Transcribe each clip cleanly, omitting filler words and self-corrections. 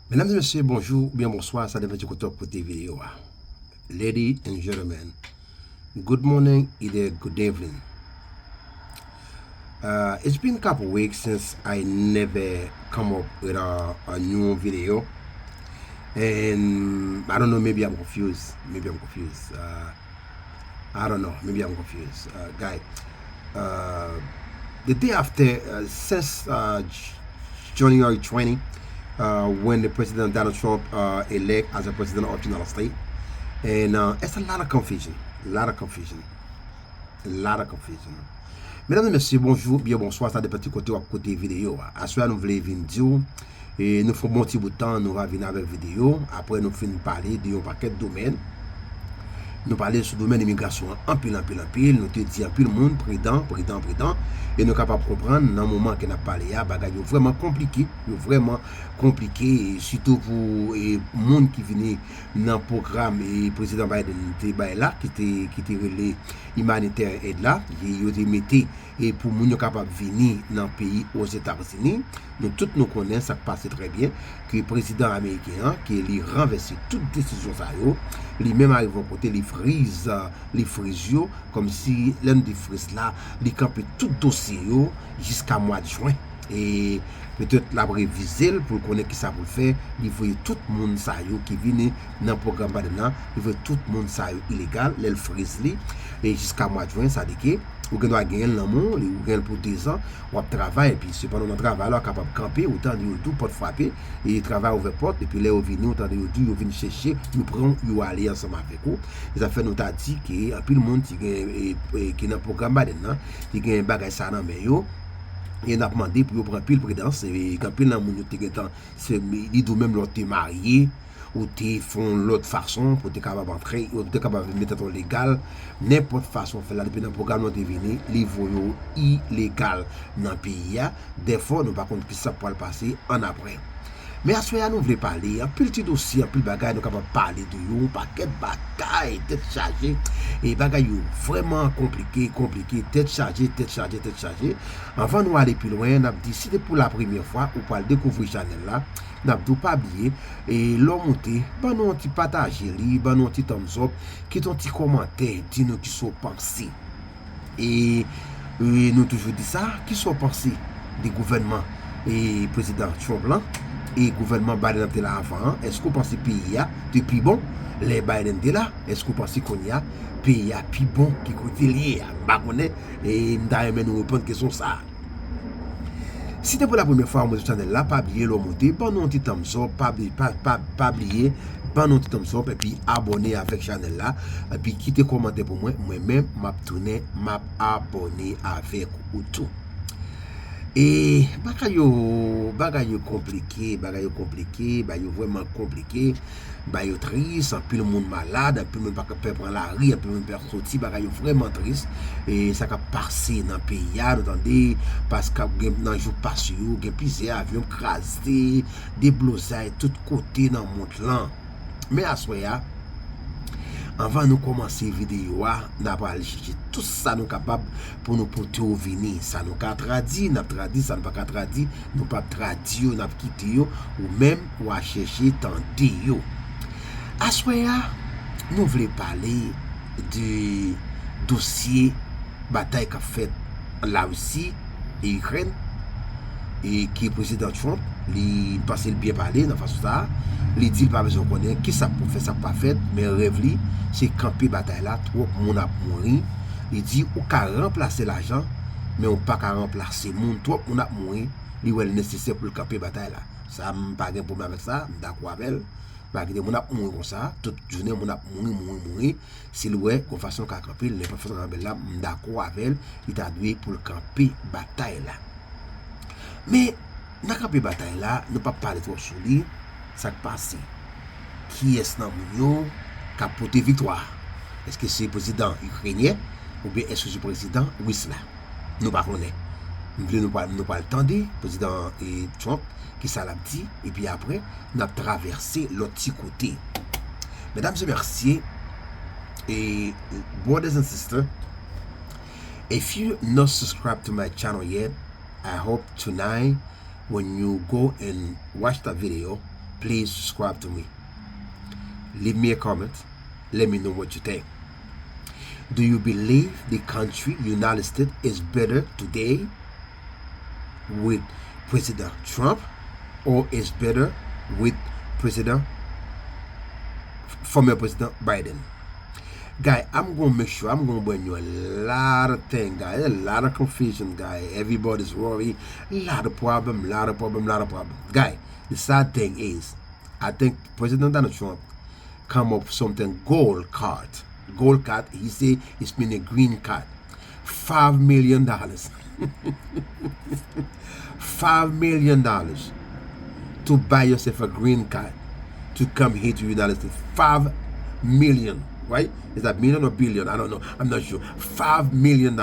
Mesdames et messieurs, bonjour, bien bonsoir, ça dépend du côté vidéo. Ladies and gentlemen, good morning, either good evening. It's been a couple weeks since I never come up with a new video. And I don't know, maybe I'm confused. I don't know, maybe I'm confused. Guy, uh, the day after, since January 20, when the President Donald Trump elect as a president of the United States, and it's a lot of confusion, a lot of confusion, a lot of confusion. Mesdames et messieurs, bonjour, bien bonsoir, ça dépend du côté vidéo. À ce nous voulons venir dire, et nous faisons un petit bout de temps, nous allons venir avec vidéo. Après, nous finissons parler de un paquet de domaines. Nous parler sur le domaine de l'immigration en pile, nous te disons en pile monde, prudent, et nous sommes capables de comprendre dans le moment que nous parlé, il y a vraiment compliqué, et surtout pour les gens qui viennent dans le programme et le président Biden était là, qui était relais humanitaire aide là, il était mis et pour les gens capables de venir dans le pays aux États-Unis, nous tous nous connaissons, ça passe très bien, que le président américain, qui a renversé toute décision, lui-même arrive au côté, il frise comme si l'un des frises là, il campe tout dossier jusqu'à mois de juin. Et peut-être la réviser pour connaître qui ça pour faire, il faut tout le monde ça qui vient dans le programme maintenant, il faut tout le monde ça illégal, il frise et jusqu'à mois de juin, ça dit que ou que nous gagner l'amour, ou gagner pour 2 ans, ou travail, et puis cependant notre travail, là, capable de camper, autant de tout, porte frapper, et travail ouvert porte, et puis là, on vient, autant de tout, on vient chercher, nous prenons, nous aller ensemble avec vous. Et ça fait nous t'a dit que, puis le monde qui est dans le programme maintenant, qui gagne un bagage ça dans mais yo, et on a demandé pour prendre pile prudence, et quand pile dans mon temps, c'est, il doit même l'autre marié, ou te font l'autre façon pour te capable d'entrer ou te capable de mettre en légal n'importe façon fait là depuis dans le programme de venir les voyous illégal dans le pays des fois nous par contre qui ça peut le passer en après. Mais à ce moment nous voulons parler un petit dossier un petit bagage nous capable parler de un paquet de bagaille tête chargée et bagaille vraiment compliqué tête chargée avant nous aller plus loin n'a dit si c'est pour la première fois ou pas découvrir channel là n'a pas oublié et l'homme monté ben nous petit partager li ben nous petit thumbs up qui ton petit commentaire dis nous qui sont pensés et nous toujours dit ça qui sont pensés des gouvernements et président Trump là et gouvernement Biden était là avant, est-ce que vous pensez pays a depuis bon les Biden étaient là, est-ce que vous pensez qu'on y a pays a plus bon qui côté lié pas connaît et d'ailleurs nous répondre question ça. Si c'est pour la première fois sur channel là, pas oublier le monter, pas non petit thumbs up, pas oublier pas non petit thumbs up et puis abonner avec channel là et puis quitter commenter pour moi-même m'a tourner m'a abonner avec ou tout. Et bagaille compliqué, vraiment compliqué, bagaille triste, un peu le monde malade, un peu même pas capable prendre la rue, un peu même pas sortir, bagaille vraiment triste et ça a passé dans le pays, attendez parce que dans les jours passés, il y a plusieurs avions crasés, des blosailles de tous côtés dans le monde là. Mais à ce moment avant nous commencer vidéo n'a pas aller chercher tout ça nous capable pour nous porter au venir ça nous pas traduit ça nous pas traduit nous pas traduit n'a quitté ou même ou à chercher tenter yo à soya nous voulons parler du dossier bataille qu'a fait la Russie et Ukraine et qui est président Trump il passe le bien parler dans façon ça il dit pas besoin connaître qui ça pour faire ça pas fait mais rêve li c'est camper bataille là trop monde a mourir il dit ou ka remplacer l'argent mais on pas ka remplacer monde trop monde a mourir il est nécessaire pour camper bataille là ça pas de problème avec ça d'accord avec parce que monde a mourir comme ça toute journée monde a mourir s'il ouais qu'on façon ka camper les pas façon camper là d'accord avec il a dû pour camper bataille là. Mais dans la bataille là, nous ne pas parler trop sur lui, ça passe. Qui est-ce qui a porté victoire? Est-ce que c'est le président ukrainien ou bien est-ce que c'est le président russe là? Nous ne pas connaître. Nous voulons nous pas le temps le président Trump qui ça l'a dit et puis après nous avons traversé l'autre côté. Mesdames et messieurs et brothers and sisters, if you not subscribed to my channel yet, I hope tonight when you go and watch the video, please subscribe to me. Leave me a comment. Let me know what you think. Do you believe the country, United States, is better today with President Trump, or is better with former President Biden? Guy, I'm going to make sure I'm going to bring you a lot of things, guys. A lot of confusion, guy. Everybody's worried. A lot of problem. Guy, the sad thing is, I think President Donald Trump come up with something gold card. Gold card, he say it's been a green card. $5 million. $5 million to buy yourself a green card to come here to the United States. 5 million, right? Is that million or billion? I don't know. I'm not sure. $5 million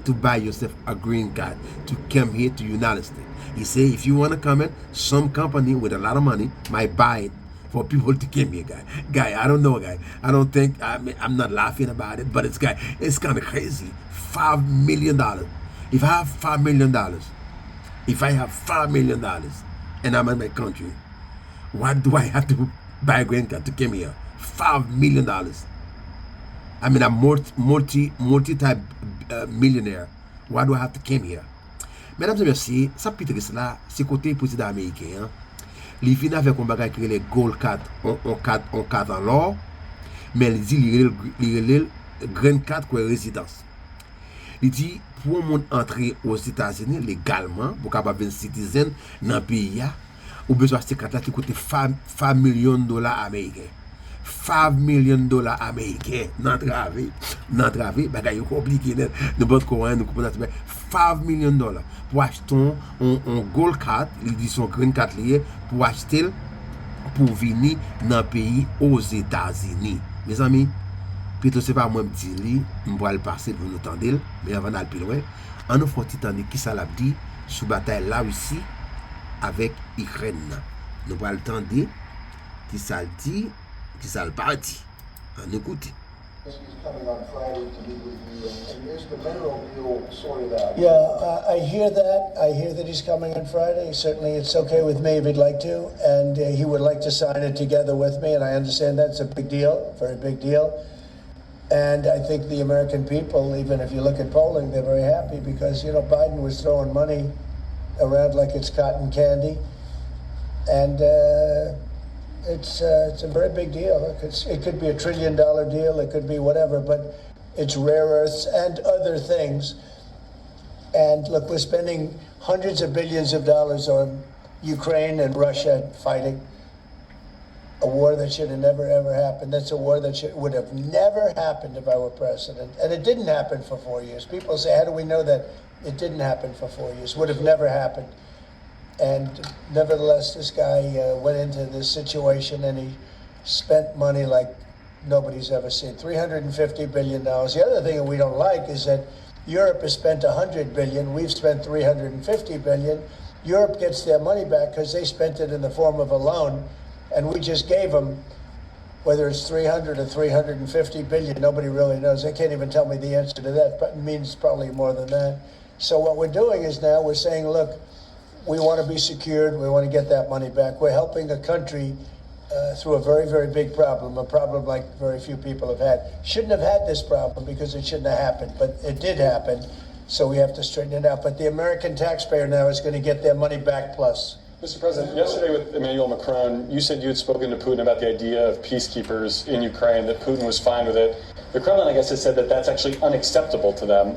to buy yourself a green card to come here to the United States. He say if you want to come in, some company with a lot of money might buy it for people to come here, guy. Guy, I don't know, guy. I don't think, I'm not laughing about it, but it's kind of crazy. $5 million. If I have $5 million, and I'm in my country, why do I have to buy a green card to come here? $5 million. I mean, I'm multi-type millionaire. Why do I have to come here? Mesdames et messieurs, ça peut être cela, c'est côté président américain. Il finit avec un bagage qui est les gold card, on card en l'or, mais il dit il green card pour résidence. Il dit pour un monde entrer aux États-Unis légalement, pour capable devenir citizen dans le pays, ou besoin de ces cartes là qui coûtent $5 millions américains. $5 millions américains n'entraver bagay compliqué net de votre courant nous comprendre $5 millions pour acheter un gold card, ils disent son green card lié pour acheter pour venir dans le pays aux États-Unis. Mes amis, plutôt c'est pas moi me dire on va le passer pour nous tendre, mais avant d'aller plus loin, on nous faut tendre qui ça l'a dit sous bataille là aussi avec Ukraine. Nous va le tendre qui ça dit qui ça le parti. On écoute. Yeah, I hear that. I hear that he's coming on Friday. Certainly, it's okay with me if he'd like to, and he would like to sign it together with me, and I understand that's a big deal, very big deal. And I think the American people, even if you look at polling, they're very happy because, you know, Biden was throwing money around like it's cotton candy, and it's a very big deal. It could be $1 trillion deal, it could be whatever, but it's rare earths and other things. And look, we're spending hundreds of billions of dollars on Ukraine and Russia fighting a war that should have never ever happened. That's a war that would have never happened if I were president. And it didn't happen for 4 years. People say, how do we know that it didn't happen for 4 years? Would have never happened. And nevertheless, this guy went into this situation and he spent money like nobody's ever seen. $350 billion. The other thing that we don't like is that Europe has spent $100 billion. We've spent $350 billion. Europe gets their money back because they spent it in the form of a loan, and we just gave them, whether it's 300 or 350 billion, nobody really knows. They can't even tell me the answer to that, but it means probably more than that. So what we're doing is now we're saying, look, we want to be secured. We want to get that money back. We're helping a country through a very, very big problem, a problem like very few people have had. Shouldn't have had this problem because it shouldn't have happened, but it did happen, so we have to straighten it out. But the American taxpayer now is going to get their money back plus. Mr. President, yesterday with Emmanuel Macron, you said you had spoken to Putin about the idea of peacekeepers in Ukraine, that Putin was fine with it. The Kremlin, I guess, has said that that's actually unacceptable to them.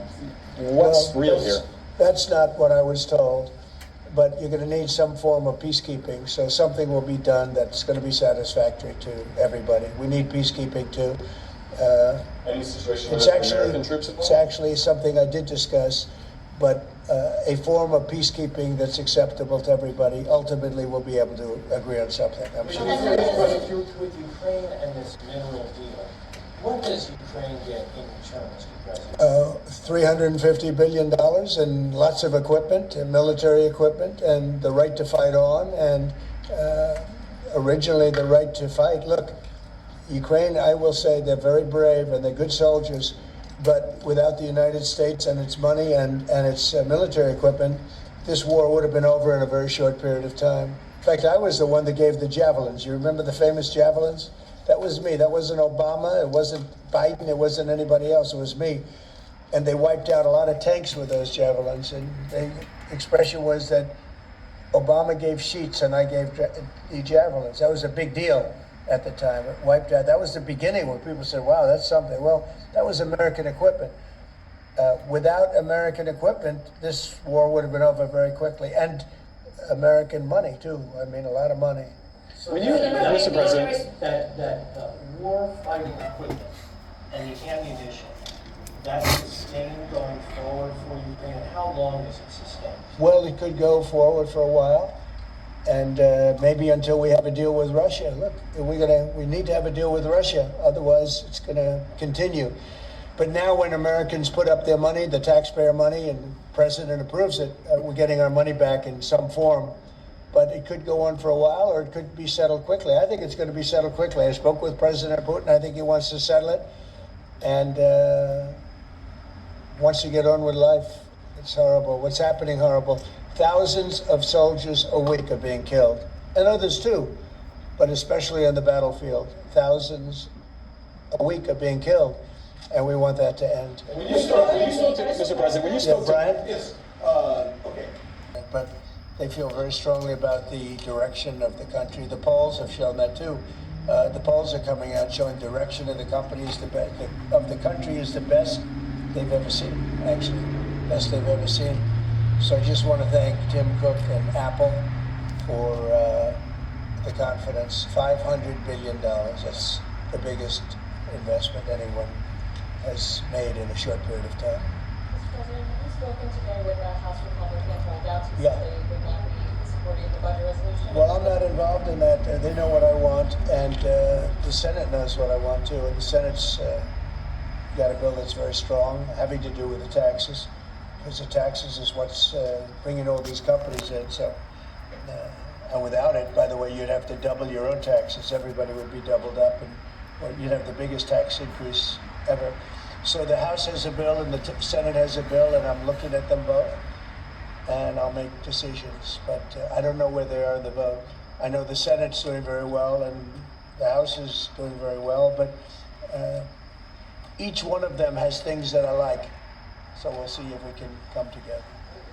What's real here? That's not what I was told. But you're going to need some form of peacekeeping, so something will be done that's going to be satisfactory to everybody. We need peacekeeping too. Any situation where American troops involved? It's actually something I did discuss, but a form of peacekeeping that's acceptable to everybody. Ultimately, we'll be able to agree on something, I'm sure. With Ukraine and this mineral deal, what does Ukraine get in return, Mr. President? $350 billion and lots of equipment and military equipment and the right to fight on and originally the right to fight. Look, Ukraine, I will say they're very brave and they're good soldiers, but without the United States and its money and its military equipment, this war would have been over in a very short period of time. fact, I was the one that gave the javelins. You remember the famous javelins? That was me. That wasn't Obama. It wasn't Biden. It wasn't anybody else. It was me. And they wiped out a lot of tanks with those javelins. And the expression was that Obama gave sheets and I gave the javelins. That was a big deal at the time. It wiped out. That was the beginning where people said, wow, that's something. Well, that was American equipment. Without American equipment, this war would have been over very quickly. And American money, too. I mean, a lot of money. So When you, Mr. President, that war fighting equipment and the ammunition, that's sustained going forward for Ukraine. How long is it sustained? Well, it could go forward for a while, and maybe until we have a deal with Russia. Look, we need to have a deal with Russia, otherwise it's going to continue. But now when Americans put up their money, the taxpayer money, and the president approves it, we're getting our money back in some form. But it could go on for a while, or it could be settled quickly. I think it's going to be settled quickly. I spoke with President Putin. I think he wants to settle it, and wants to get on with life. It's horrible. What's happening horrible. Thousands of soldiers a week are being killed, and others too, but especially on the battlefield. Thousands a week are being killed, and we want that to end. when you spoke to, Mr. President, when you spoke Brian? Yes, okay. But they feel very strongly about the direction of the country. The polls have shown that too. The polls are coming out showing direction of the companies, of the country is the best they've ever seen, actually. Best they've ever seen. So I just want to thank Tim Cook and Apple for the confidence. $500 billion, that's the biggest investment anyone has made in a short period of time. Mr. President, have you spoken today with House Republican holdouts who Yeah. said they would not be supporting the budget resolution? Well, I'm not involved in that. They know what I want, and the Senate knows what I want too. And the Senate's got a bill that's very strong, having to do with the taxes, because the taxes is what's bringing all these companies in. So, and without it, by the way, you'd have to double your own taxes. Everybody would be doubled up, and you'd have the biggest tax increase ever. So the House has a bill and the Senate has a bill, and I'm looking at them both, and I'll make decisions. But I don't know where they are in the vote. I know the Senate's doing very well, and the House is doing very well, but each one of them has things that I like. So we'll see if we can come together.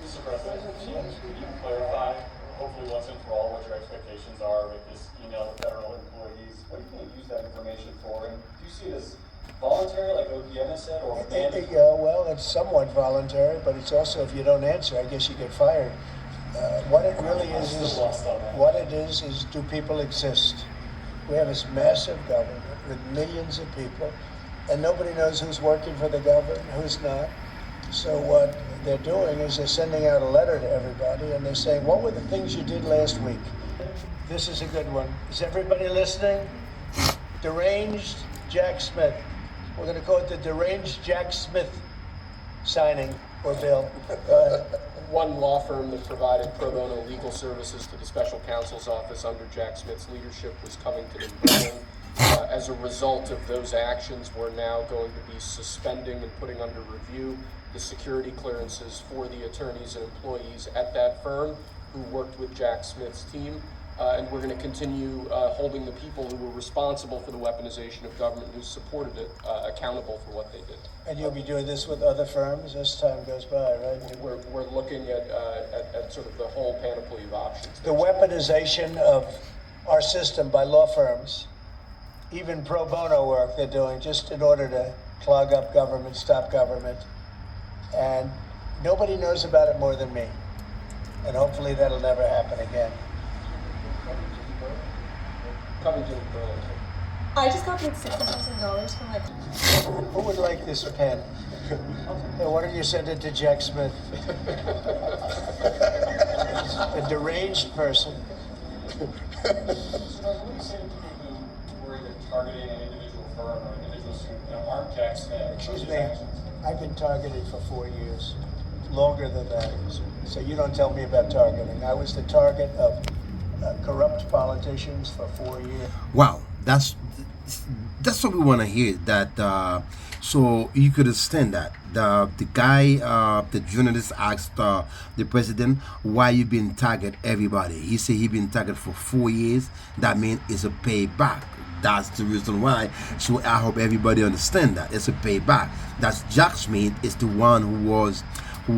Mr. President, can you clarify, hopefully once and for all, what your expectations are with this email to federal employees? What are you going to use that information for? And do you see it as voluntary, like OPM has said, or mandatory? Well, it's somewhat voluntary, but it's also, if you don't answer, I guess you get fired. What it really is, do people exist? We have this massive government with millions of people, and nobody knows who's working for the government, who's not. So what they're doing is they're sending out a letter to everybody, and they're saying, what were the things you did last week? This is a good one. Is everybody listening? Deranged Jack Smith. We're going to call it the Deranged Jack Smith signing or bill. Go ahead. One law firm that provided pro bono legal services to the special counsel's office under Jack Smith's leadership was Covington & Burling. As a result of those actions, we're now going to be suspending and putting under review the security clearances for the attorneys and employees at that firm who worked with Jack Smith's team. And we're going to continue holding the people who were responsible for the weaponization of government, who supported it, accountable for what they did. And you'll be doing this with other firms as time goes by, right? We're looking at sort of the whole panoply of options. The weaponization of our system by law firms, even pro bono work they're doing just in order to clog up government, stop government. And nobody knows about it more than me. And hopefully that'll never happen again. Covington & Burling. I just got paid $60,000 for my... Who would like this pen? Hey, why don't you send it to Jack Smith? A deranged person. What do you say to people who worry that targeting an individual firm or individuals who aren't Jack Smith? Excuse me, I've been targeted for 4 years, longer than that. So you don't tell me about targeting. I was the target of corrupt politicians for 4 years. Wow, That's that's what we want to hear. That so you could understand that the guy, the journalist asked the president why you been target everybody. He said he been target for 4 years. That means it's a payback. That's the reason why. So I hope everybody understand that it's a payback. That's Jack Smith is the one who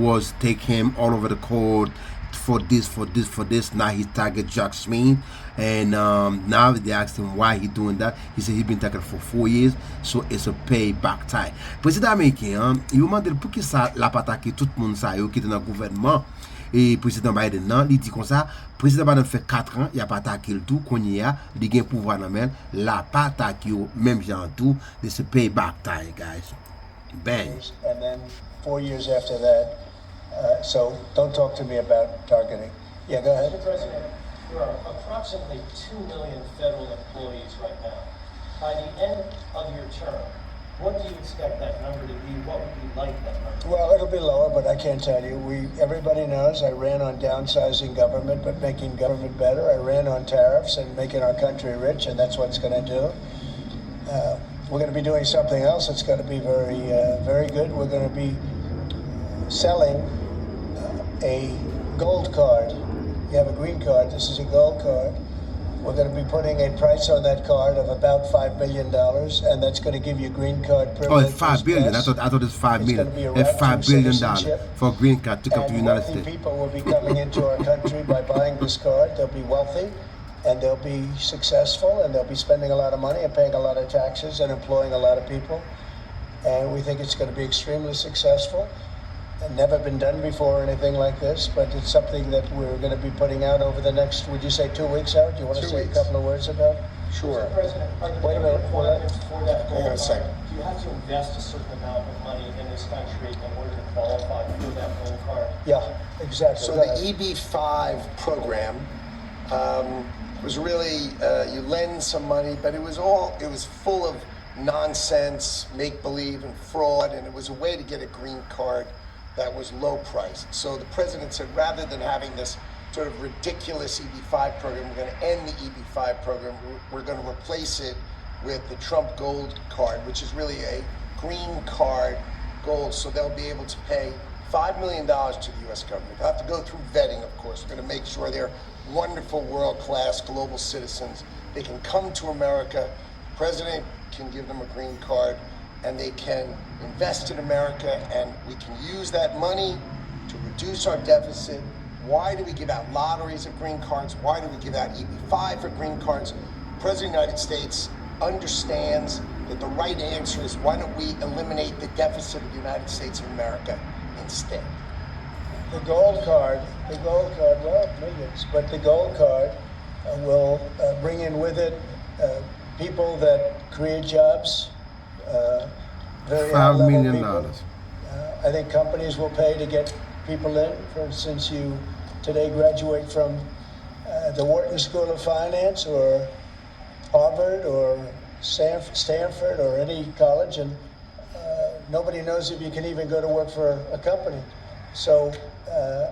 was taking him all over the court for this, for this, for this. Now he target Jack Smith, and now they asked him why he doing that. He said he been targeted for 4 years, so it's a payback time. Président américain, il demande pour qui ça la pas attaquer tout le monde ça qui était dans le gouvernement. Et président Biden nan, il dit comme ça, président Biden fait 4 ans, il a pas attaqué le tout, qu'on y a, il gagne pouvoir dans main, la pas attaqué même genre tout, c'est payback time, guys. Bang. And then 4 years after that. So don't talk to me about targeting. Yeah, go ahead. Mr. President, there are approximately 2 million federal employees right now. By the end of your term, what do you expect that number to be? What would you like that number to be? Well, it'll be lower, but I can't tell you. Everybody knows I ran on downsizing government, but making government better. I ran on tariffs and making our country rich, and that's what it's going to do. We're going to be doing something else that's going to be very, very good. We're going to be selling a gold card. You have a green card. This is a gold card. We're going to be putting a price on that card of about $5 million, and that's going to give you green card Oh, privileges. it's 5 billion. Yes. I thought it's 5 It's million. gonna be a It's right $5 to billion citizenship. for green card to come to the And United wealthy States. people will be coming into our country by buying this card. They'll be wealthy, and they'll be successful, and they'll be spending a lot of money and paying a lot of taxes and employing a lot of people. And we think it's going to be extremely successful. And never been done before, anything like this, but it's something that we're going to be putting out over the next, would you say 2 weeks, Howard? Do you want to 2 say weeks. a couple of words about it? Sure. Mr. President, are there Wait a any minute. requirements for that Hang on a gold second. card? Do you have to invest a certain amount of money in this country in order to qualify for that gold card? Yeah, exactly. So Go the ahead. EB-5 program was really you lend some money, but it was full of nonsense, make believe, and fraud, and it was a way to get a green card that was low priced. So the president said, rather than having this sort of ridiculous EB-5 program, we're going to end the EB-5 program. We're going to replace it with the Trump Gold Card, which is really a green card gold. So they'll be able to pay $5 million to the U.S. government. They'll have to go through vetting, of course. We're going to make sure they're wonderful, world-class global citizens. They can come to America. The president can give them a green card, and they can invest in America, and we can use that money to reduce our deficit. Why do we give out lotteries of green cards? Why do we give out EB-5 for green cards? The President of the United States understands that the right answer is, why don't we eliminate the deficit of the United States of America instead? The gold card, well, millions, but the gold card will bring in with it people that create jobs, very $5 high-level million. people. I think companies will pay to get people in. For instance, you today graduate from the Wharton School of Finance or Harvard or Stanford or any college, and nobody knows if you can even go to work for a company. So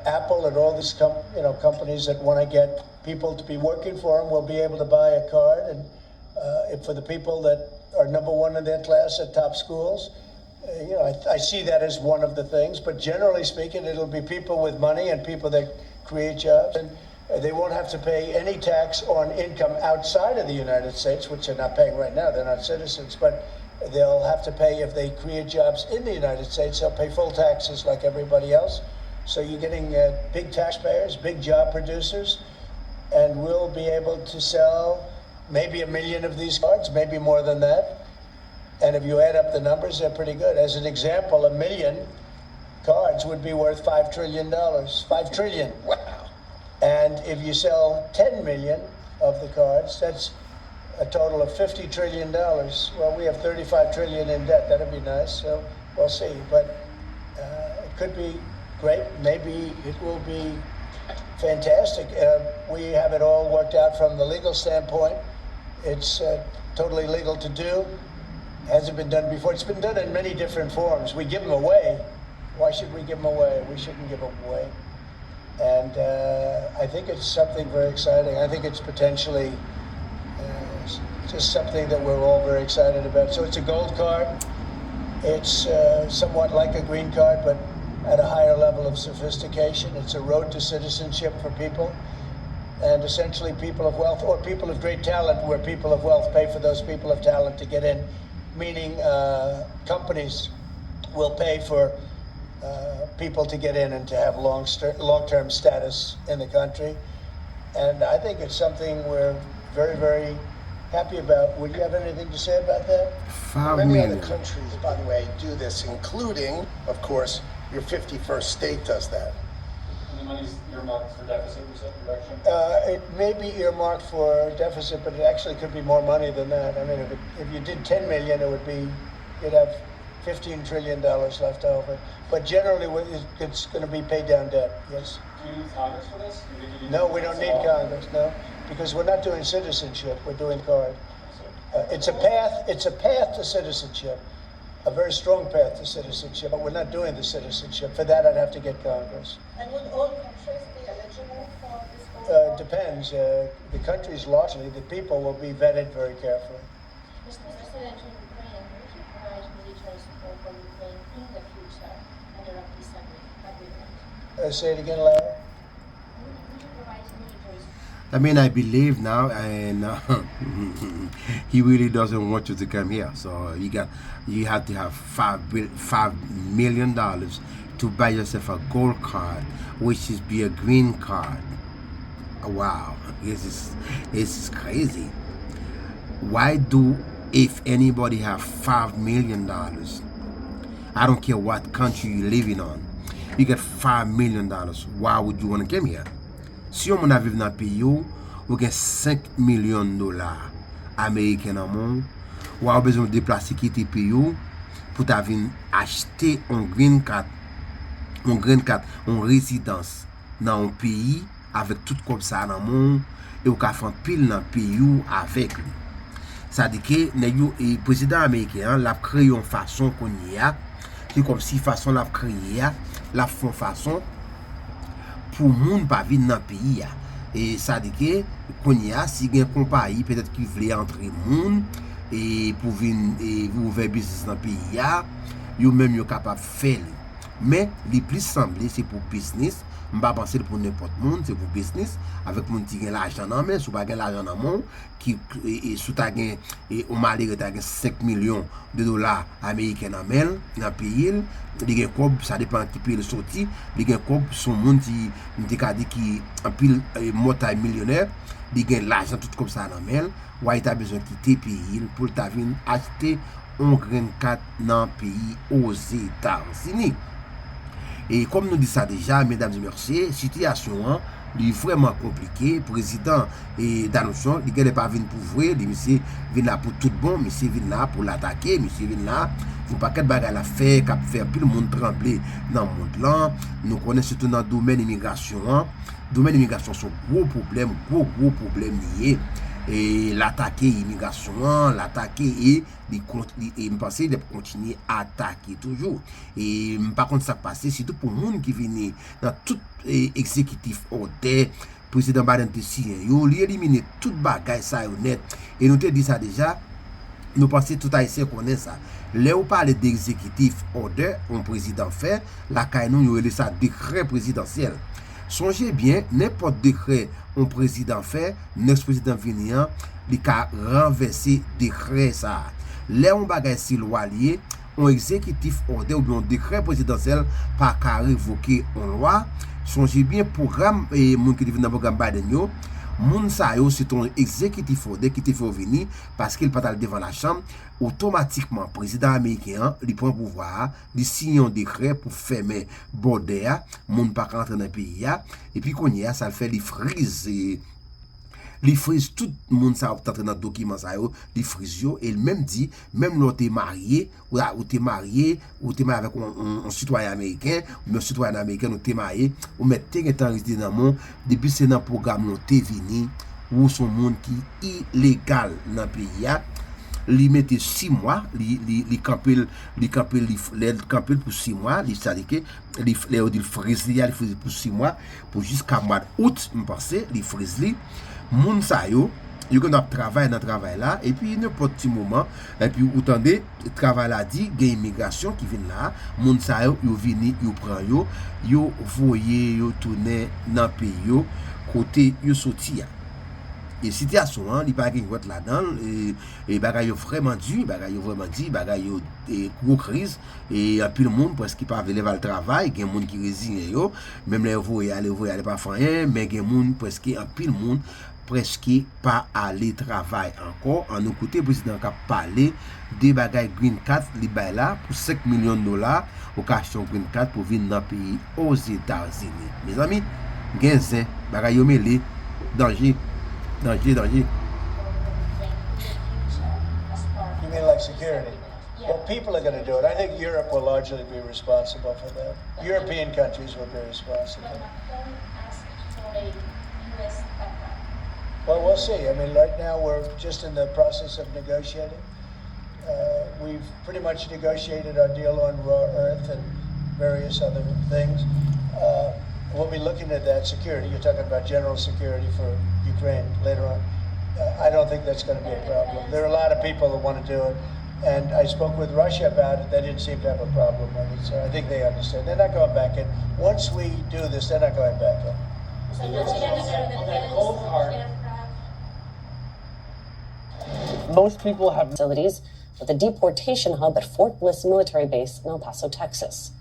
Apple and all these companies that want to get people to be working for them will be able to buy a card, and for the people that are number one in their class at top schools, I see that as one of the things. But generally speaking, it'll be people with money and people that create jobs, and they won't have to pay any tax on income outside of the United States, which they're not paying right now. They're not citizens, but they'll have to pay if they create jobs in the United States. They'll pay full taxes like everybody else. So you're getting big taxpayers, big job producers, and we'll be able to sell maybe 1 million of these cards, maybe more than that. And if you add up the numbers, they're pretty good. As an example, 1 million cards would be worth $5 trillion. $5 trillion. Wow. And if you sell 10 million of the cards, that's a total of $50 trillion. Well, we have 35 trillion in debt. That'd be nice. So we'll see. But it could be great. Maybe it will be fantastic. We have it all worked out from the legal standpoint. It's totally legal to do. Hasn't been done before. It's been done in many different forms. We give them away. Why should we give them away? We shouldn't give them away. And I think it's something very exciting. I think it's potentially It's just something that we're all very excited about. So it's a gold card. It's somewhat like a green card, but at a higher level of sophistication. It's a road to citizenship for people. And essentially people of wealth or people of great talent, where people of wealth pay for those people of talent to get in, meaning companies will pay for people to get in and to have long-term status in the country. And I think it's something we're very, very happy about. Would you have anything to say about that? 5 Many million. other countries, by the way, do this, including, of course, your 51st state does that. And the money's earmarked for deficit reduction? It may be earmarked for deficit, but it actually could be more money than that. I mean, if you did 10 million, you'd have $15 trillion left over. But generally, it's going to be paid down debt, yes. Do you need Congress for this? Do you think you need No, we don't need Congress, no, because we're not doing citizenship, we're doing card. It's a path to citizenship, a very strong path to citizenship, but we're not doing the citizenship. For that, I'd have to get Congress. And would all countries be eligible for this gold card? Depends. The countries largely, the people will be vetted very carefully. Mr. President, in Ukraine, would you provide military support for Ukraine in the future under a peace agreement? Say it again, Larry. Would you provide military support? I mean, I believe now, and he really doesn't want you to come here. So you have to have $5 million to buy yourself a gold card, which is be a green card. Wow, this is crazy. Why if anybody have $5 million, I don't care what country you're living on, you get $5 million, why would you want to come here? Si on a vivre dans le pays, ou gen $5 million américains dans le monde, ou a besoin de déplacer quitter pays pour ta venir acheter un green card, une résidence dans un pays avec tout comme ça dans le monde, et ou ka faire pile dans le pays avec lui. Ça dit que le président américain l'a créé une façon qu'on y a, c'est comme si façon l'a créé, la font façon pour moun pas venir dans le pays. Et ça dit que qu'on y a, si gen compagnie peut-être qui voulait entrer moun et pour venir et ouvrir business dans le pays, yo même yo capable faire. Mais les plus semblé c'est pour business. Je ne pas penser pour n'importe monde, c'est pour business avec moun qui gagne l'argent dans main, sou pas gagne l'argent dans monde qui sous ta gagne et au malgré ta gagne 5 millions de dollars américains dans main dans pays, li gagne cob ça dépend qui pays le sorti, li gagne cob son monde qui ka dit qui en pile multimillionnaire, li gagne l'argent tout comme ça dans main, ou il a besoin quitter pays pour ta venir acheter un green card dans pays aux États-Unis. Et comme nous dit ça déjà, mesdames et messieurs, situation est vraiment compliquée. Président et d'annonçant, il n'est pas venu pour voir, monsieur vient là pour tout bon, monsieur vient là pour l'attaquer, monsieur vient là pour pas qu'elle bagarre la faire, cap faire plus le monde trembler dans le monde là. Nous connaissons surtout dans le domaine immigration. Le domaine immigration sont gros problème liés. Et l'attaquer immigration, l'attaquer et me penser de continuer à attaquer toujours. Et par contre ça passe surtout pour monde qui viennent dans tout exécutif order président Biden te signé yo li éliminer toute bagaille ça honnête et nous te dit ça déjà. Nous pensons tout haïtien connaît ça. Là où parle d'exécutif order un président fait la caille nous yo ça décret présidentiel. Songez bien, n'importe décret un président fait, next président venant, il a renversé décret ça. Là on bagay si loi lié, un exécutif order ou bien un décret présidentiel pas qu'à révoquer une loi. Songez bien programme et moun qui vient dans programme Biden yo, moun sa yo c'est un exécutif order qui te fait venir parce qu'il pas devant la chambre, automatiquement président américain il prend pouvoir, il signe un décret pour fermer border, moun pas rentrer dans le pays et puis qu'on y a ça fait les frise tout le monde ça entrer dans document ça yo les frise yo et même dit même l'on t'es marié ou t'es marié avec un citoyen américain ou un citoyen américain ou t'es marié ou mettre temps résident dans monde depuis c'est dans programme l'on t'es venu ou son monde qui illégal dans pays li mette 6 mois li camper pour 6 mois li ça dit que li frise pour 6 mois pour jusqu'à mois d'août me penser li frise li moun sa yo Yo kon ap travay nan travay la, et puis n'importe petit moment, et puis ou tande, travay la di, gen immigration qui vin la, moun sa yo vini, yo pran yo, yo voye, yo tourne nan pe yo, kote yo soti ya. Et situation, li pa gen vote là-dedans, et bagay yo vraiment di, bagay yo gros crise, et un pile monde presque pas vele val travail, gen monde qui résigne yo, même les voye aller pas fanyen, mais gen monde presque un pile monde presque pas aller travail encore. En nous côté président qui a parlé de bagay green card li bay là pour 5 millions de dollars au cash green card pour venir dans pays aux États-Unis. Mes amis, gen zin bagay yo mêlé danger. You mean like security? Yeah. Well, people are going to do it. I think Europe will largely be responsible for that. European countries will be responsible. But Macron asked for a U.S. backup. Well, we'll see. I mean, right now we're just in the process of negotiating. We've pretty much negotiated our deal on raw earth and various other things. We'll be looking at that security. You're talking about general security for Ukraine later on. I don't think that's going to be a problem. There are a lot of people that want to do it. And I spoke with Russia about it. They didn't seem to have a problem with it. So I think they understand. They're not going back in. Once we do this, they're not going back in. So you're on that cold part. Most people have facilities with a deportation hub at Fort Bliss military base in El Paso, Texas.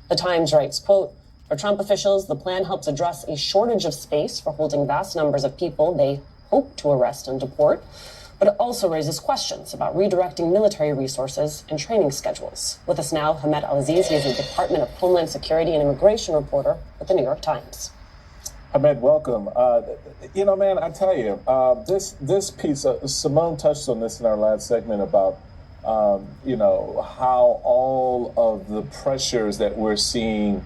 The Times writes, quote, for Trump officials, the plan helps address a shortage of space for holding vast numbers of people they hope to arrest and deport, but it also raises questions about redirecting military resources and training schedules. With us now, Hamed Al-Aziz, he is a Department of Homeland Security and Immigration reporter with the New York Times. Ahmed, welcome. Man, I tell you, this piece, Simone touched on this in our last segment about, how all of the pressures that we're seeing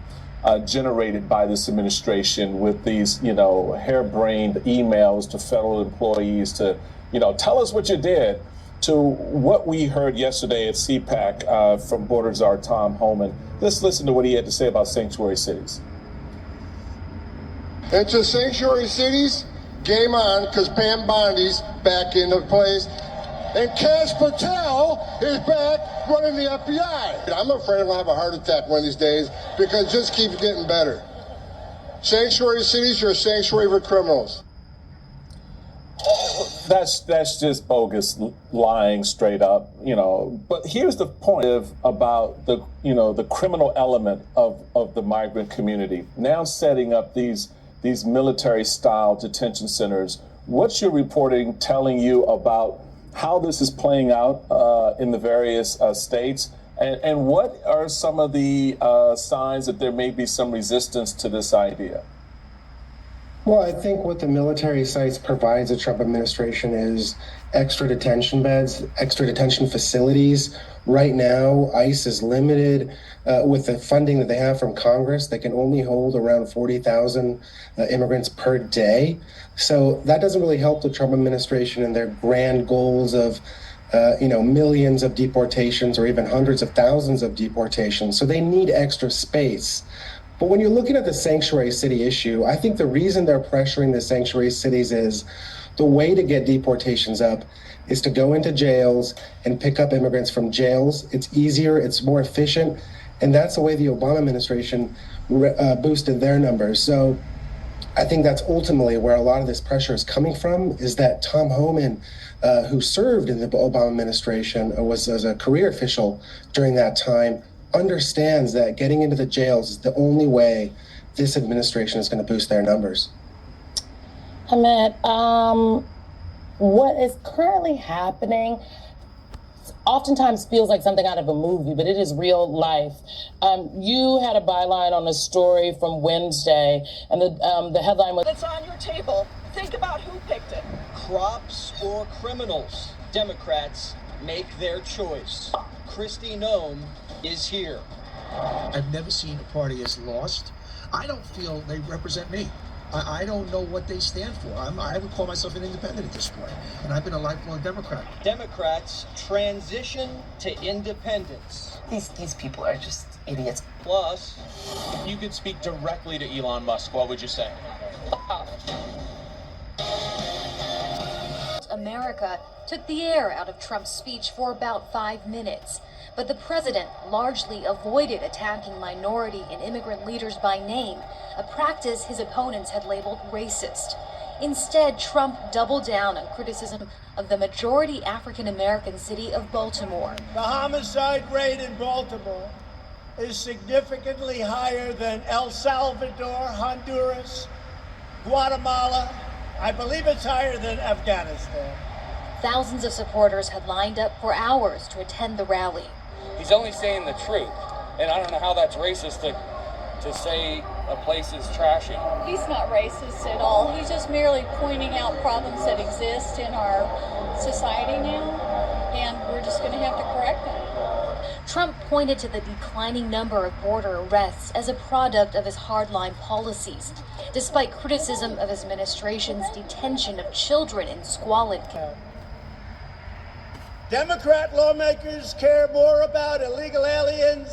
generated by this administration with these, harebrained emails to federal employees to, tell us what you did, to what we heard yesterday at CPAC from Border Czar Tom Homan. Let's listen to what he had to say about sanctuary cities. And to sanctuary cities, game on, because Pam Bondi's back into place. And Kash Patel is back running the FBI. I'm afraid I'm going to have a heart attack one of these days because it just keeps getting better. Sanctuary cities are a sanctuary for criminals. That's just bogus lying straight up, But here's the point about the criminal element of the migrant community. Now setting up these military-style detention centers. What's your reporting telling you about how this is playing out in the various states? And what are some of the signs that there may be some resistance to this idea? Well, I think what the military sites provides the Trump administration is extra detention beds, extra detention facilities. Right now, ICE is limited with the funding that they have from Congress. They can only hold around 40,000 immigrants per day. So that doesn't really help the Trump administration and their grand goals of millions of deportations or even hundreds of thousands of deportations. So they need extra space. But when you're looking at the sanctuary city issue, I think the reason they're pressuring the sanctuary cities is the way to get deportations up is to go into jails and pick up immigrants from jails. It's easier, it's more efficient, and that's the way the Obama administration boosted their numbers. So I think that's ultimately where a lot of this pressure is coming from, is that Tom Homan, who served in the Obama administration, was as a career official during that time, understands that getting into the jails is the only way this administration is going to boost their numbers. Ahmed, what is currently happening oftentimes feels like something out of a movie, but it is real life. You had a byline on a story from Wednesday, and the headline was, "It's on your table. Think about who picked it. Crops or criminals? Democrats make their choice. Kristi Noem is here." I've never seen a party as lost. I don't feel they represent me. I don't know what they stand for. I would call myself an independent at this point, and I've been a lifelong Democrat. Democrats transition to independence. These people are just idiots. Plus, if you could speak directly to Elon Musk, what would you say? America took the air out of Trump's speech for about 5 minutes. But the president largely avoided attacking minority and immigrant leaders by name, a practice his opponents had labeled racist. Instead, Trump doubled down on criticism of the majority African-American city of Baltimore. The homicide rate in Baltimore is significantly higher than El Salvador, Honduras, Guatemala. I believe it's higher than Afghanistan. Thousands of supporters had lined up for hours to attend the rally. He's only saying the truth, and I don't know how that's racist to say a place is trashy. He's not racist at all. He's just merely pointing out problems that exist in our society now, and we're just going to have to correct them. Trump pointed to the declining number of border arrests as a product of his hardline policies, despite criticism of his administration's detention of children in squalid camps. Democrat lawmakers care more about illegal aliens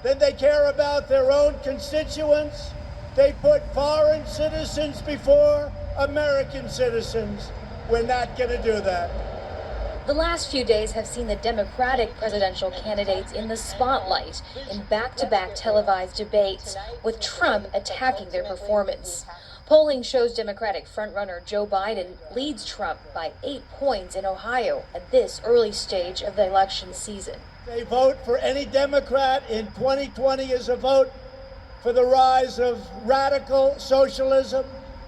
than they care about their own constituents. They put foreign citizens before American citizens. We're not going to do that. The last few days have seen the Democratic presidential candidates in the spotlight in back-to-back televised debates, with Trump attacking their performance. Polling shows Democratic frontrunner Joe Biden leads Trump by 8 points in Ohio at this early stage of the election season. They vote for any Democrat in 2020 is a vote for the rise of radical socialism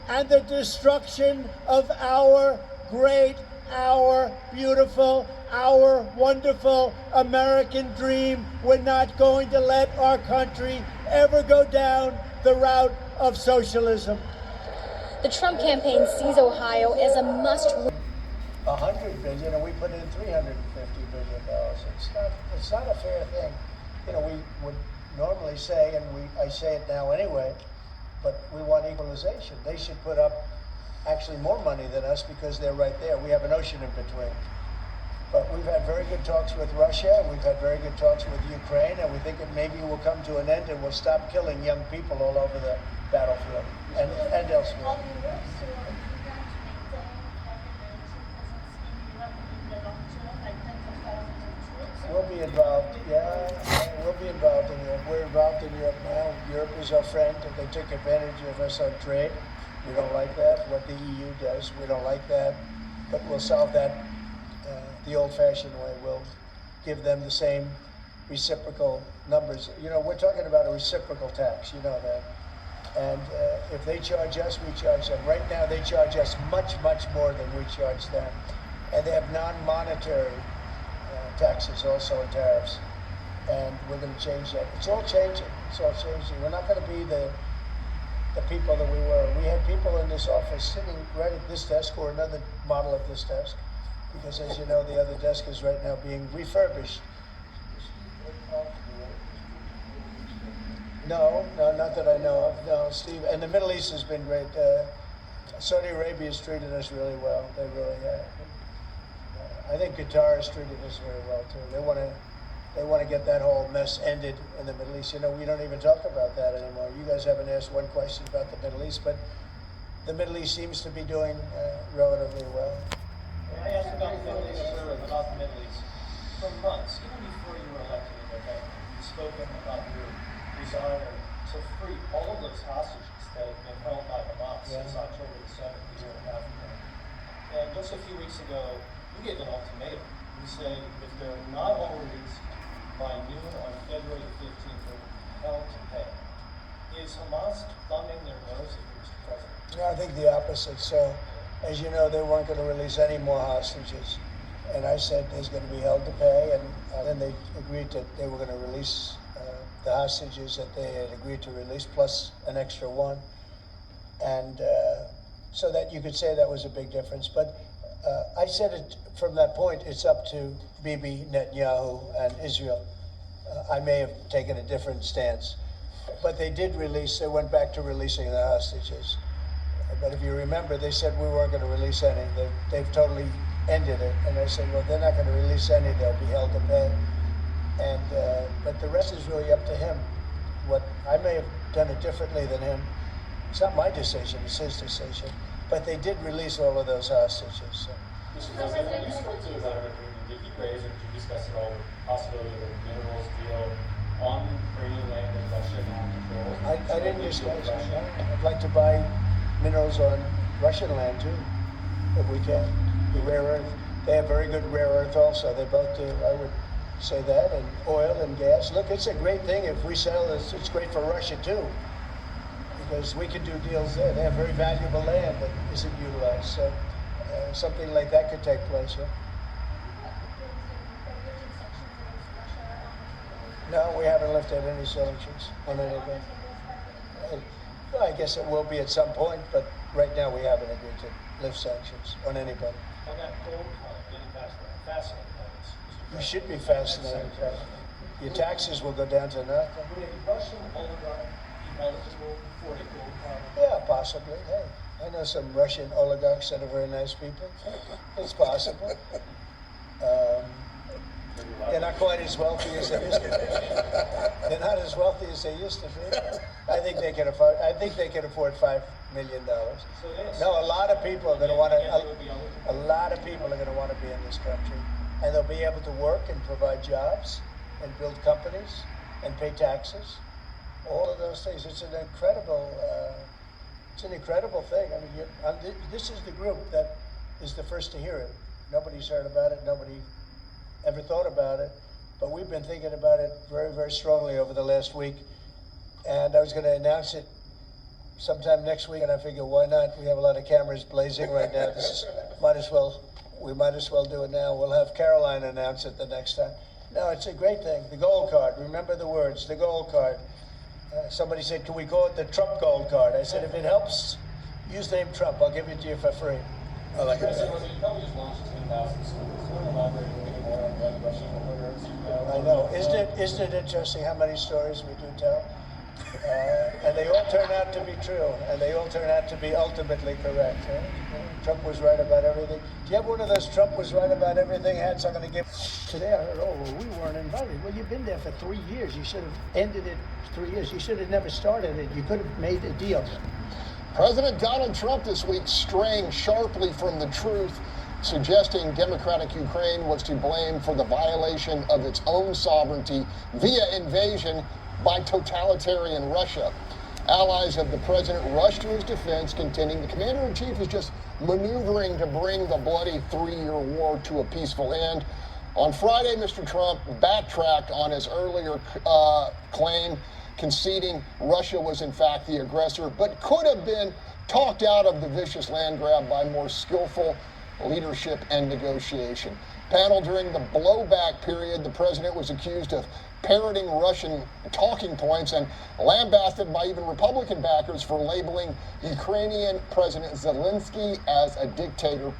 and the destruction of our great, our beautiful, our wonderful American dream. We're not going to let our country ever go down the route of socialism. The Trump campaign sees Ohio as a must. $100 billion, and we put in $350 billion. It's not a fair thing. You know, we would normally say, and I say it now anyway, but we want equalization. They should put up actually more money than us because they're right there. We have an ocean in between. But we've had very good talks with Russia, we've had very good talks with Ukraine, and we think it maybe will come to an end and we'll stop killing young people all over the battlefield and elsewhere. We'll be involved, we'll be involved in Europe. We're involved in Europe now. Europe is our friend, and they took advantage of us on trade. We don't like that. What the EU does, we don't like that. But we'll solve that the old-fashioned way. We'll give them the same reciprocal numbers. You know, we're talking about a reciprocal tax, you know that. And if they charge us, we charge them. Right now, they charge us much, much more than we charge them. And they have non-monetary taxes also and tariffs. And we're going to change that. It's all changing. It's all changing. We're not going to be the people that we were. We had people in this office sitting right at this desk or another model of this desk. Because as you know, the other desk is right now being refurbished. No, not that I know of. No, Steve. And the Middle East has been great. Saudi Arabia has treated us really well. They really have. I think Qatar has treated us very well too. They want to get that whole mess ended in the Middle East. You know, we don't even talk about that anymore. You guys haven't asked one question about the Middle East, but the Middle East seems to be doing relatively well. I asked about the Middle East, for months, even before you were elected in November. You've spoken about your desire to free all of those hostages that have been held by Hamas since October the 7th, a year and a half ago. And just a few weeks ago, you gave an ultimatum. You said if they're not all released by noon on February the 15th, they're held to pay. Is Hamas thumbing their nose at you, Mr. President? No, I think the opposite. So, as you know, they weren't going to release any more hostages. And I said there's going to be held to pay, and then they agreed that they were going to release the hostages that they had agreed to release, plus an extra one. And so that you could say that was a big difference. But I said it from that point, it's up to Bibi Netanyahu and Israel. I may have taken a different stance. But they did release, they went back to releasing the hostages. But if you remember, they said we weren't going to release any. They've totally ended it. And I said, well, they're not going to release any. They'll be held to pay. And but the rest is really up to him. What I may have done it differently than him. It's not my decision. It's his decision. But they did release all of those hostages. So Mr. President, when you spoke to Vladimir Putin, did he raise or did you discuss at all the possibility of a minerals deal on Ukrainian land that Russia now controls? I didn't discuss that. No. I'd like to buy minerals on Russian land too, if we can. The rare earth. They have very good rare earth also. They both do. I would say that. And oil and gas. Look, it's a great thing. If we sell this, it's great for Russia too. Because we can do deals there. They have very valuable land that isn't utilized. So something like that could take place, yeah. No, we haven't lifted any sanctions on anything. Well, I guess it will be at some point, but right now we haven't agreed to lift sanctions on anybody. On that gold getting fascinated by this. You should be fascinated. Your taxes will go down to nothing. Would a Russian oligarch be eligible for a gold card? Yeah, possibly. Hey, I know some Russian oligarchs that are very nice people. It's possible. They're not quite as wealthy as they used to be. They're not as wealthy as they used to be. I think they can afford. I think they can afford $5 million. No, a lot of people are going to want to. A lot of people are going to want to be in this country, and they'll be able to work and provide jobs, and build companies, and pay taxes. All of those things. It's an incredible. It's an incredible thing. I mean, this is the group that is the first to hear it. Nobody's heard about it. Nobody ever thought about it, but we've been thinking about it very, very strongly over the last week. And I was going to announce it sometime next week, and I figured, why not? We have a lot of cameras blazing right now. We might as well do it now. We'll have Caroline announce it the next time. No, it's a great thing. The gold card. Remember the words, the gold card. Somebody said, can we call it the Trump gold card? I said, if it helps, use the name Trump. I'll give it to you for free. I like it. You probably just launched 10,000 schools. Elaborate a little more on what Russian oligarchs I know. Isn't it interesting how many stories we do tell? And they all turn out to be true, and they all turn out to be ultimately correct. Huh? Trump was right about everything. Do you have one of those Trump was right about everything hats I'm going to give? Today I heard, oh, well, we weren't invited. Well, you've been there for 3 years. You should have ended it 3 years. You should have never started it. You could have made a deal. President Donald Trump this week straying sharply from the truth, suggesting democratic Ukraine was to blame for the violation of its own sovereignty via invasion by totalitarian Russia. Allies of the president rushed to his defense, contending the commander-in-chief is just maneuvering to bring the bloody 3-year war to a peaceful end. On Friday, Mr. Trump backtracked on his earlier claim, conceding Russia was in fact the aggressor, but could have been talked out of the vicious land grab by more skillful leadership and negotiation. Panel, during the blowback period, the president was accused of parroting Russian talking points and lambasted by even Republican backers for labeling Ukrainian President Zelensky as a dictator.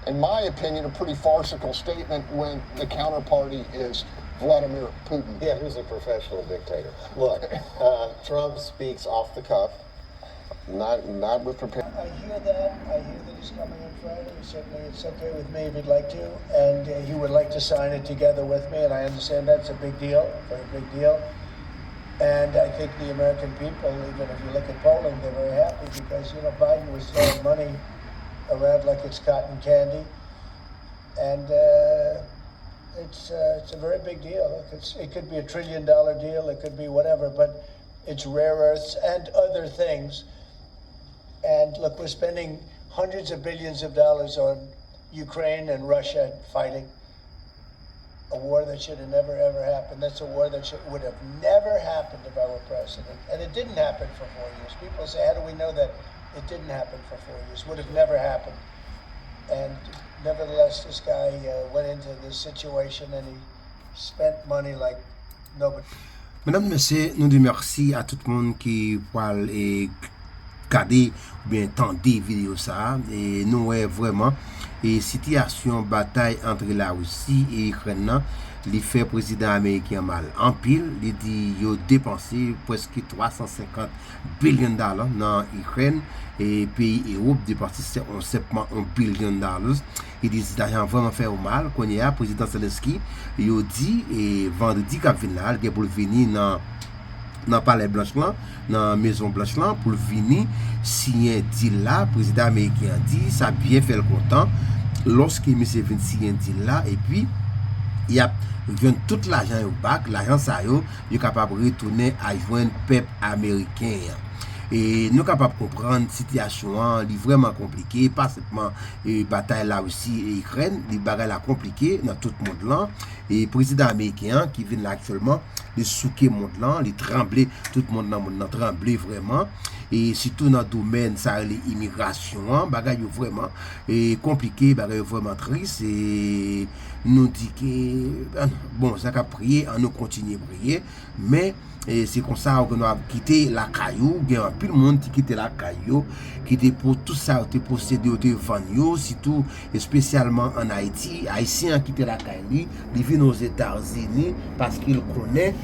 In my opinion, a pretty farcical statement when the counterparty is Vladimir Putin. Yeah, who's a professional dictator. Look, Trump speaks off the cuff, not with prepared. I hear that. I hear that he's coming on Friday. Certainly it's okay with me if he'd like to. And he would like to sign it together with me. And I understand that's a big deal, very big deal. And I think the American people, even if you look at polling, they're very happy because, you know, Biden was throwing money around like it's cotton candy. And it's a very big deal. It could be $1 trillion deal. It could be whatever. But it's rare earths and other things. And look, we're spending hundreds of billions of dollars on Ukraine and Russia fighting a war that should have never, ever happened. That's a war that would have never happened if I were president. And it didn't happen for 4 years. People say, how do we know that it didn't happen for 4 years? Would have never happened. And nevertheless, this guy went into this situation and he spent money like nobody. Mesdames, Messieurs, nous disons merci à tout le monde qui parle et regarder ou bien tendre vidéo ça et nous est vraiment et situation bataille entre la Russie et l'Ukraine li fait président américain mal en pile, il dit yo dépensé presque 350 billion dollars dans Ukraine et pays Europe dépensé 1,1 billion dollars. Il dit l'argent vraiment fait mal qu'on y a président Zelensky yo dit et vendredi qu'a vinn là il pour venir dans palais blanche là dans maison blanche là pour venir signer deal là président américain dit ça bien fait le content lorsque monsieur vient signer là et puis il y a tout l'argent au bac, l'argent ça yo, il est capable de retourner à joindre peuple américain. Et nous sommes capables de comprendre la situation, elle est vraiment compliquée, pas seulement la bataille là aussi, Ukraine, les bagages là compliquées dans tout le monde là. Et le président américain qui vient là actuellement, il souque le monde là, il tremble, tout le monde dans le monde là, tremble vraiment. Et surtout dans le domaine, ça l'immigration, bagages vraiment compliqué, bagages vraiment triste. Et nous dit que, bon, ça a prier, on nous continue à prier, mais et c'est comme ça qu'on a quitté la caillou, il y a plus de monde qui quitte la caillou, qui était pour tout ça, qui possédé, qui vendu, surtout et spécialement en Haïti, Haïtiens qui quittent la caillou, ils viennent aux États-Unis parce qu'ils connaissent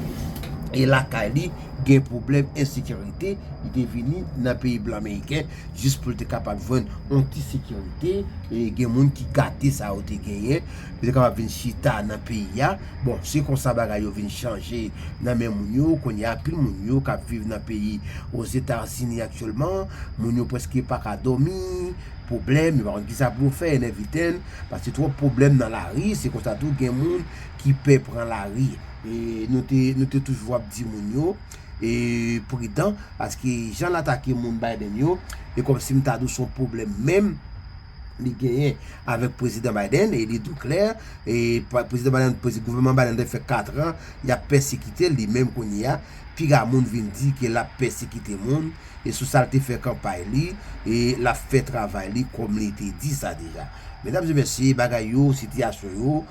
et la caillou, il y a un problème d'insécurité, il est venu dans le pays blanc américain juste pour être capable de vendre anti-sécurité et il y a des gens qui gâtent ça a été gagné, il est capable de venir chita dans le pays. Bon, c'est comme ça que vient changer dans les gens, qu'on y a plus de gens qui vivent dans le pays aux États-Unis actuellement, les gens presque pas qu'à dormir, problème, qui ça pour faire, parce que trop de problèmes dans la rue, c'est comme ça tout il y a des gens qui peuvent prendre la rue. Et nous te toujours dit moun et prudent parce que j'en attaqué moun Biden yo et comme si m'ta dou son problème même li gagné avec président Biden et il est tout clair et président Biden gouvernement Biden fait 4 ans il a persécuté lui même qu'on y a puis ga moun vinn dire que la persécuté moun et sous ça il fait campagne li et la fait travail li comme il était dit ça déjà. Mesdames et messieurs, bagay yo, situation yo,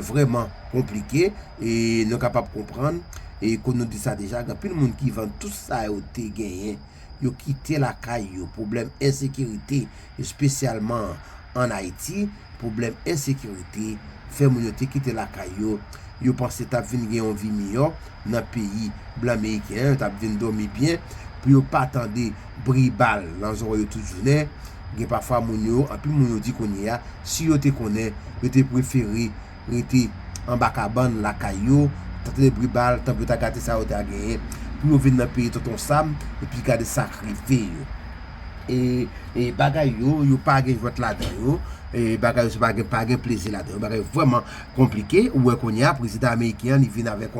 vraiment compliqué et nous capable de comprendre et qu'on nous dit ça déjà, il y a plus de monde qui vend tout ça au té gagné, yo quitté la caille, problème insécurité, spécialement en Haïti, problème insécurité, fait moun yo té quitter la caille yo pensé t'a vinn gagner une vie meilleure dans pays blanc américain, t'a vinn dormir bien, puis yo pas attendre bribal dans zone yo toute journée. Il y a parfois moun yo, en plus moun yo dit qu'on y a, si yo te connaît, yo te préféré rester en bakaban la caillou, tenter de bribal, tant que t'as gâté ça ou t'as gagné, puis yo vinn dans pays ton sam et puis garder sacrifier yo. Et bagay yo pas gen vote là-dedans yo. Et bagay yo pas gen plaisir là-dedans. Bagay vraiment compliqué ou qu'on y a président américain il vient avec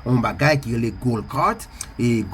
un bagay qui est les gold card et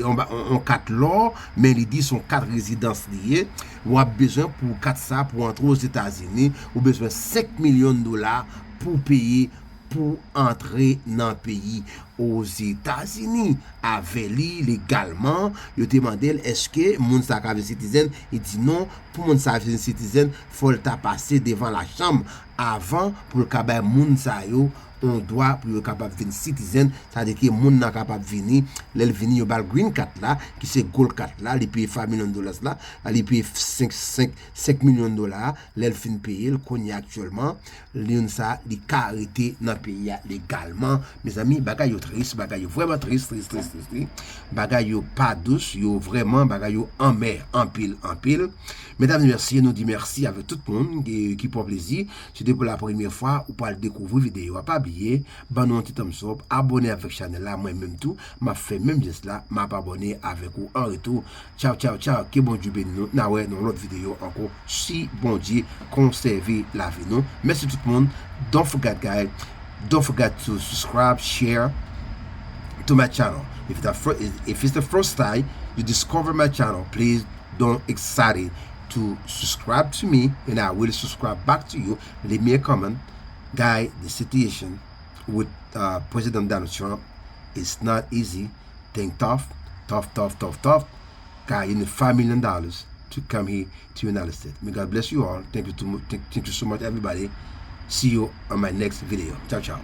on 4 l'or mais il dit sont 4 résidences liées ou a besoin pour 4 ça pour entrer aux États-Unis ou besoin 5 millions de dollars pour payer pour entrer dans le pays aux États-Unis avec lui légalement. Il demandé est-ce que moun sa ka citizen, il dit non, pour moun sa citizen faut le passer devant la chambre avant pour ka bay moun sa yo on doit pour être capable de venir citizen, c'est-à-dire que moun nan capable venir, l'el venir yo bal green card là, qui c'est gold card là, il paye 5 millions de dollars là, il paye 5 millions de dollars, l'el fin payer, le connait actuellement, l'un ça, il ka arrêté dans pays légalement. Mes amis, bagay yo triste, bagay yo vraiment triste. Bagay yo pas douce, yo vraiment bagay yo en mer, en pile. Mesdames et messieurs, nous dit merci avec tout le monde qui prend plaisir. C'était pour la première fois ou pas découvrir vidéo, pas oublier, ban nous un petit thumbs up, abonner avec channel là, moi même tout, m'a fait même geste là, m'a pas abonné avec vous en retour. Ciao, que bon Dieu bénisse nous. Na ouais, dans l'autre vidéo encore, si bon Dieu conserver la vie nous. Merci tout le monde. Don't forget guys, don't forget to subscribe, share to my channel. If it's the first time you discover my channel, please don't excited to subscribe to me and I will subscribe back to you. Leave me a comment. Guy, the situation with President Donald Trump is not easy. Think tough. Guy, you need $5 million to come here to the United States. May God bless you all. Thank you so much, everybody. See you on my next video. Ciao.